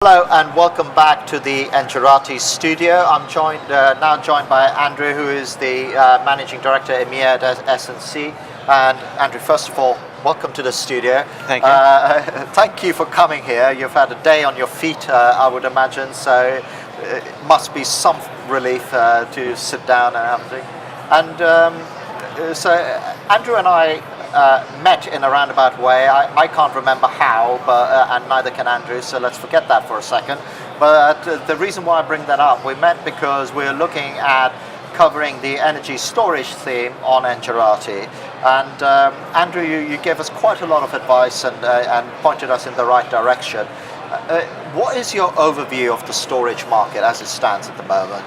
Hello and welcome back to the Engerati studio. I'm now joined by Andrew, who is the Managing Director EMEA at S&C. And Andrew, first of all, welcome to the studio. Thank you. Thank you for coming here. You've had a day on your feet, I would imagine, so it must be some relief to sit down and have a drink. And so Andrew and I met in a roundabout way. I can't remember how, but and neither can Andrew, so let's forget that for a second. But the reason why I bring that up, we met because we're looking at covering the energy storage theme on Engerati. And Andrew, you gave us quite a lot of advice and pointed us in the right direction. What is your overview of the storage market as it stands at the moment?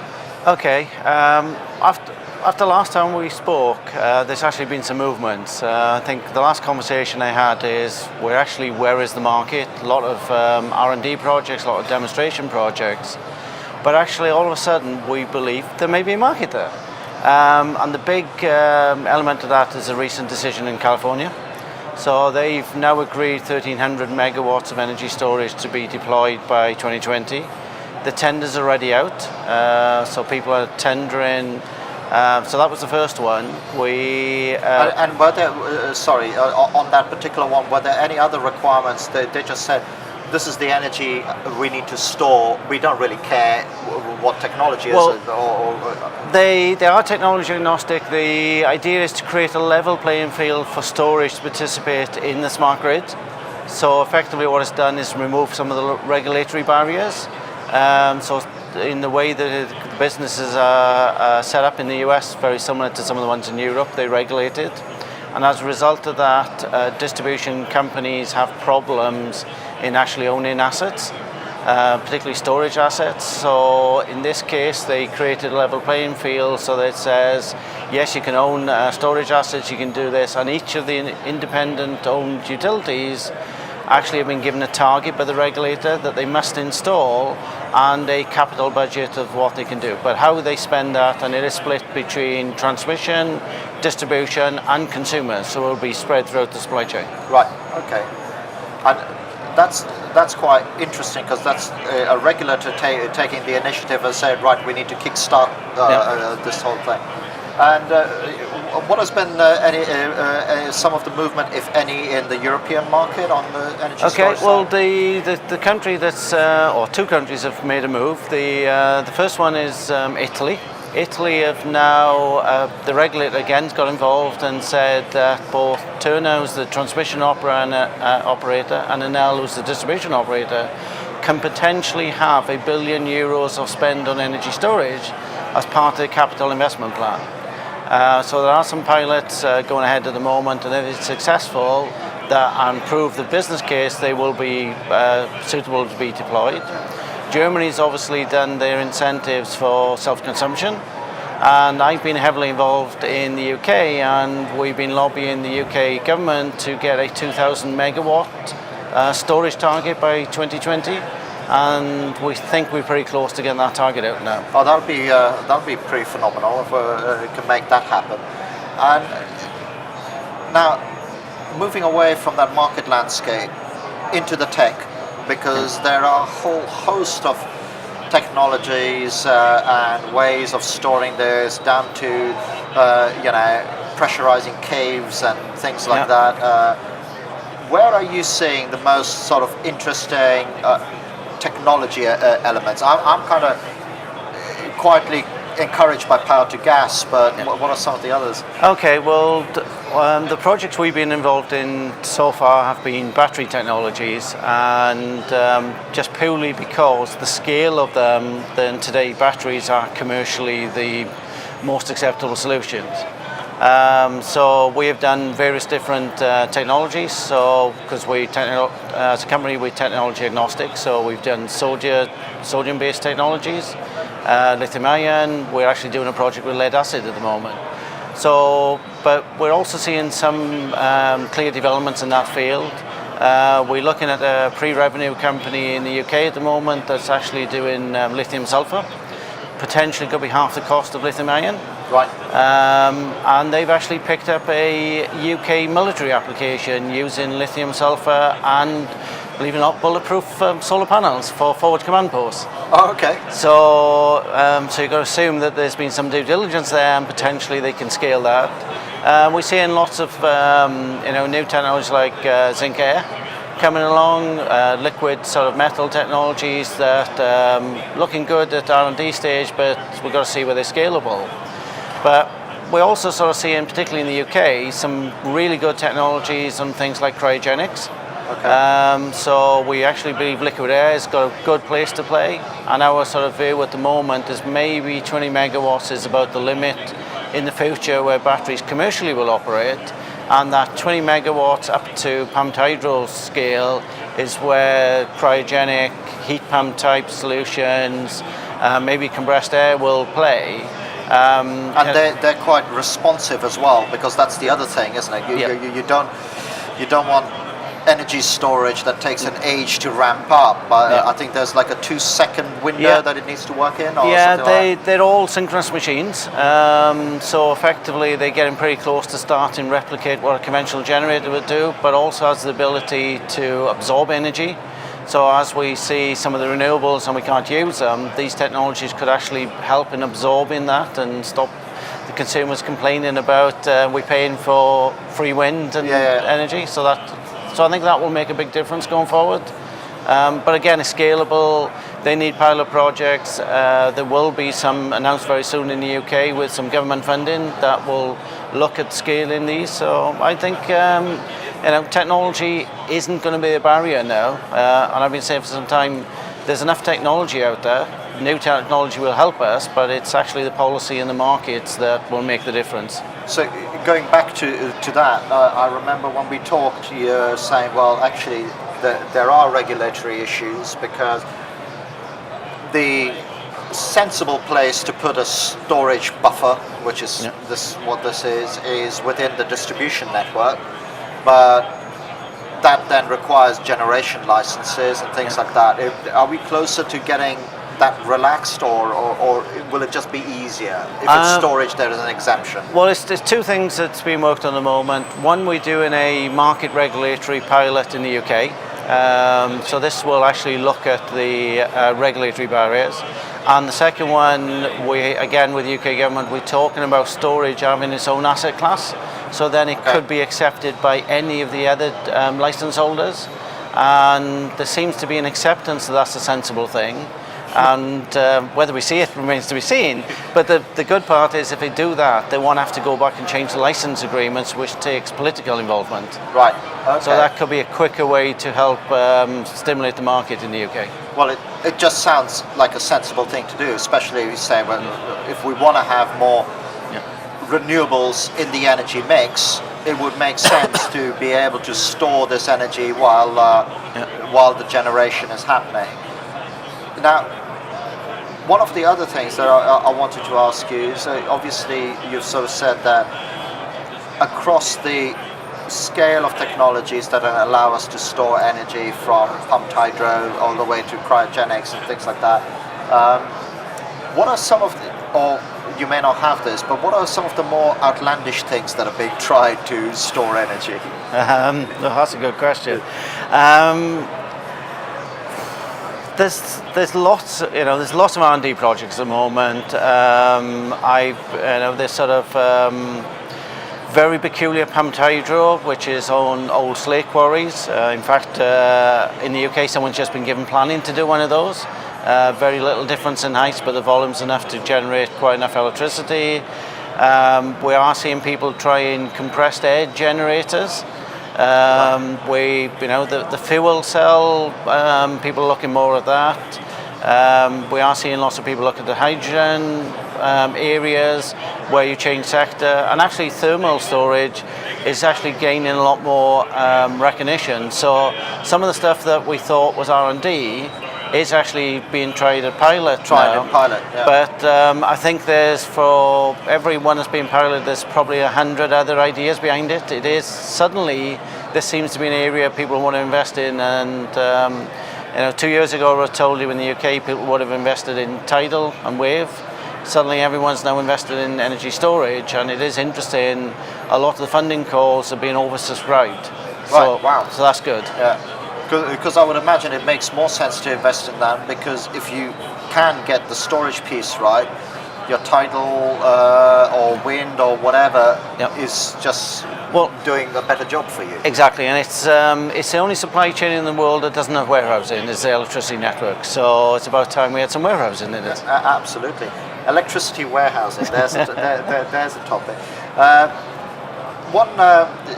Okay. After last time we spoke, there's actually been some movements. I think the last conversation I had is where is the market? A lot of R&D projects, a lot of demonstration projects, but actually all of a sudden we believe there may be a market there. And the big element of that is a recent decision in California. So they've now agreed 1,300 megawatts of energy storage to be deployed by 2020. The tenders are already out, so people are tendering. So that was the first one. And were there, on that particular one, were there any other requirements? They just said, this is the energy we need to store. We don't really care what technology is it. They are technology agnostic. The idea is to create a level playing field for storage to participate in the smart grid. So effectively what it's done is remove some of the regulatory barriers. So in the way that the businesses are set up in the US, very similar to some of the ones in Europe, they regulate it. And as a result of that, distribution companies have problems in actually owning assets, particularly storage assets. So in this case, they created a level playing field so that it says, yes, you can own storage assets, you can do this, and each of the independent owned utilities actually have been given a target by the regulator that they must install and a capital budget of what they can do. But how they spend that, and it is split between transmission, distribution and consumers, so it will be spread throughout the supply chain. Right, okay. And that's quite interesting because that's a regulator taking the initiative and saying, right, we need to kickstart this whole thing. And what has been some of the movement, if any, in the European market on the energy storage side? Well, the country that's, or two countries have made a move. The first one is Italy. Italy have now, the regulator again got involved and said that both Terna, who's the transmission operator, and Enel, who's the distribution operator, can potentially have €1 billion of spend on energy storage as part of the capital investment plan. So there are some pilots going ahead at the moment, and if it's successful and prove the business case, they will be suitable to be deployed. Germany's obviously done their incentives for self-consumption, and I've been heavily involved in the UK, and we've been lobbying the UK government to get a 2,000 megawatt storage target by 2020. And we think we're pretty close to getting that target out now. Oh, that'll be pretty phenomenal if we can make that happen. And now, moving away from that market landscape into the tech, because there are a whole host of technologies and ways of storing this, down to pressurizing caves and things like that. Where are you seeing the most sort of interesting technology elements? I'm kind of quietly encouraged by power to gas, but what are some of the others? Okay, well, the projects we've been involved in so far have been battery technologies, and just purely because the scale of them, then today batteries are commercially the most acceptable solutions. So we have done various different technologies. So because as a company, we're technology agnostic. So we've done sodium-based technologies, lithium-ion. We're actually doing a project with lead acid at the moment. So, but we're also seeing some clear developments in that field. We're looking at a pre-revenue company in the UK at the moment that's actually doing lithium sulfur. Potentially could be half the cost of lithium-ion. Right. And they've actually picked up a UK military application using lithium sulfur and believe it or not, bulletproof solar panels for forward command posts. Oh, okay. So, so you've got to assume that there's been some due diligence there, and potentially they can scale that. We're seeing lots of new technologies like zinc air coming along, liquid sort of metal technologies that looking good at R&D stage, but we've got to see whether they're scalable. But we're also sort of seeing, particularly in the UK, some really good technologies on things like cryogenics. Okay. So we actually believe liquid air has got a good place to play, and our sort of view at the moment is maybe 20 megawatts is about the limit in the future where batteries commercially will operate, and that 20 megawatts up to pumped hydro scale is where cryogenic heat pump type solutions, maybe compressed air will play. And they're quite responsive as well, because that's the other thing, isn't it? You don't want energy storage that takes an age to ramp up. I think there's like a 2-second window that it needs to work in. Or they're all synchronous machines. So effectively, they're getting pretty close to starting to replicate what a conventional generator would do, but also has the ability to absorb energy. So as we see some of the renewables and we can't use them, these technologies could actually help in absorbing that and stop the consumers complaining about we're paying for free wind and energy. So I think that will make a big difference going forward. But again, it's scalable. They need pilot projects. There will be some announced very soon in the UK with some government funding that will look at scaling these. So I think technology isn't going to be a barrier now. And I've been saying for some time, there's enough technology out there. New technology will help us, but it's actually the policy in the markets that will make the difference. So going back to that, I remember when we talked, you were saying, well, actually, there are regulatory issues, because the sensible place to put a storage buffer, which is what this is within the distribution network, but that then requires generation licenses and things like that. Are we closer to getting that relaxed, or will it just be easier? If it's storage, there is an exemption. Well, there's two things that's being worked on at the moment. One, we're doing a market regulatory pilot in the UK. So this will actually look at the regulatory barriers. And the second one, again with the UK government, we're talking about storage having its own asset class. So then it could be accepted by any of the other license holders. And there seems to be an acceptance that that's a sensible thing. And whether we see it remains to be seen. But the good part is, if they do that, they won't have to go back and change the license agreements, which takes political involvement. Right. Okay. So that could be a quicker way to help stimulate the market in the UK. Well, it just sounds like a sensible thing to do, especially if you say, well, if we want to have more renewables in the energy mix, it would make sense to be able to store this energy while the generation is happening. Now, one of the other things that I wanted to ask you is, obviously you've sort of said that across the scale of technologies that allow us to store energy, from pumped hydro all the way to cryogenics and things like that, what are some of the, or you may not have this, but what are some of the more outlandish things that are being tried to store energy? That's a good question. There's lots of R&D projects at the moment. There's sort of very peculiar pumped hydro, which is on old slate quarries. In fact, in the UK, someone's just been given planning to do one of those. Very little difference in height, but the volume's enough to generate quite enough electricity. We are seeing people trying compressed air generators. The fuel cell, people are looking more at that. We are seeing lots of people look at the hydrogen areas where you change sector, and actually thermal storage is actually gaining a lot more recognition. So some of the stuff that we thought was R&D is actually being tried at pilot now. But I think there's, for every one that's being piloted, there's probably 100 other ideas behind it. It is suddenly, this seems to be an area people want to invest in, and 2 years ago I told you in the UK people would have invested in tidal and wave. Suddenly everyone's now invested in energy storage, and it is interesting, a lot of the funding calls are being oversubscribed. So that's good. Yeah. Because I would imagine it makes more sense to invest in that, because if you can get the storage piece right, your tidal or wind or whatever is just doing a better job for you. Exactly, and it's the only supply chain in the world that doesn't have warehousing, is the electricity network. So it's about time we had some warehousing in it. Absolutely. Electricity warehousing, there's there's a topic. One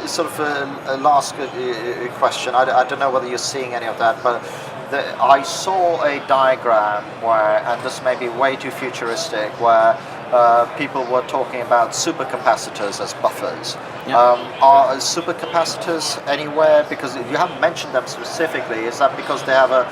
sort of last question, I don't know whether you're seeing any of that, but I saw a diagram where, and this may be way too futuristic, where people were talking about supercapacitors as buffers. Are supercapacitors anywhere? Because you haven't mentioned them specifically. Is that because they have a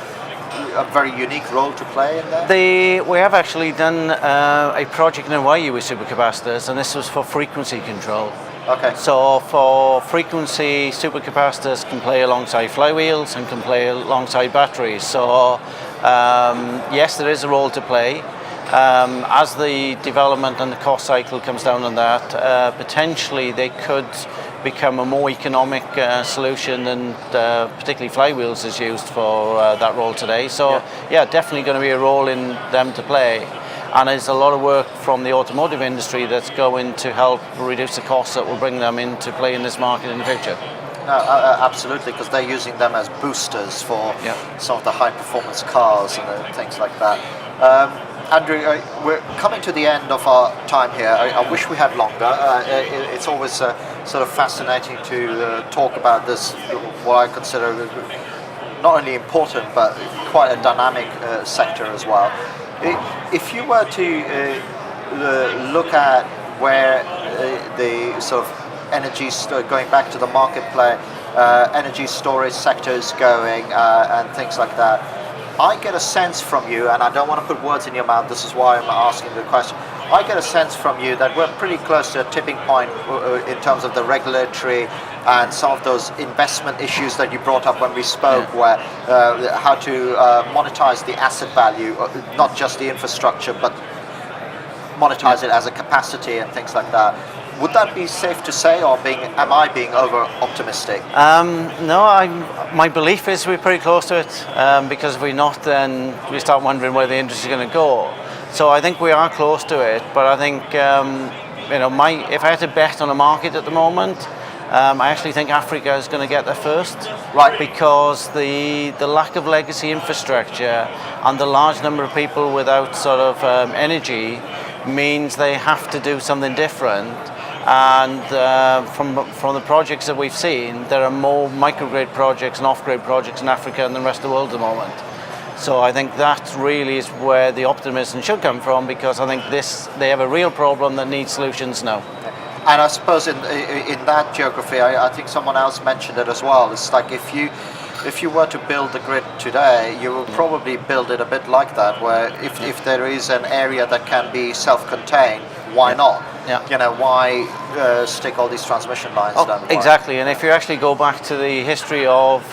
very unique role to play in there? We have actually done a project in Hawaii with supercapacitors, and this was for frequency control. Okay. So for frequency, supercapacitors can play alongside flywheels and can play alongside batteries. So yes, there is a role to play. As the development and the cost cycle comes down on that, potentially they could become a more economic solution than particularly flywheels is used for that role today. So yeah, definitely going to be a role in them to play. And there's a lot of work from the automotive industry that's going to help reduce the costs that will bring them into play in this market in the future. No, absolutely, because they're using them as boosters for some of the high-performance cars and things like that. Andrew, we're coming to the end of our time here. I wish we had longer. It's always sort of fascinating to talk about this, what I consider not only important, but quite a dynamic sector as well. If you were to look at where the sort of energy, going back to the marketplace, energy storage sector is going and things like that, I get a sense from you, and I don't want to put words in your mouth, this is why I'm asking the question, I get a sense from you that we're pretty close to a tipping point in terms of the regulatory and some of those investment issues that you brought up when we spoke, where how to monetize the asset value, not just the infrastructure, but monetize it as a capacity and things like that. Would that be safe to say, or am I being over optimistic? No, my belief is we're pretty close to it, because if we're not, then we start wondering where the industry is going to go. So I think we are close to it, but I think if I had to bet on a market at the moment, I actually think Africa is going to get there first, right? Because the lack of legacy infrastructure and the large number of people without sort of energy means they have to do something different. And from the projects that we've seen, there are more microgrid projects and off-grid projects in Africa than the rest of the world at the moment. So I think that really is where the optimism should come from, because I think they have a real problem that needs solutions now. And I suppose in that geography, I think someone else mentioned it as well. It's like if you were to build the grid today, you will probably build it a bit like that, where if there is an area that can be self-contained, why not? Why stick all these transmission lines down? Exactly, and if you actually go back to the history of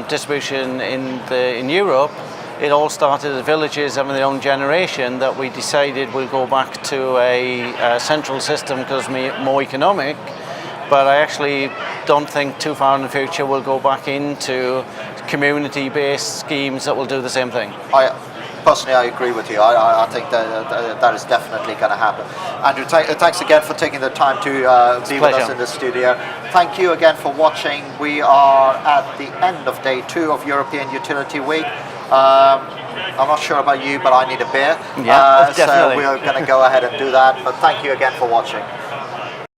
distribution in Europe, it all started as villages having their own generation, that we decided we'll go back to a central system because it's more economic. But I actually don't think too far in the future we'll go back into community-based schemes that will do the same thing. Personally, I agree with you. I think that is definitely going to happen. Andrew, thanks again for taking the time to be with us in the studio. Thank you again for watching. We are at the end of day 2 of European Utility Week. I'm not sure about you, but I need a beer. Yeah, definitely. So we're going to go ahead and do that. But thank you again for watching.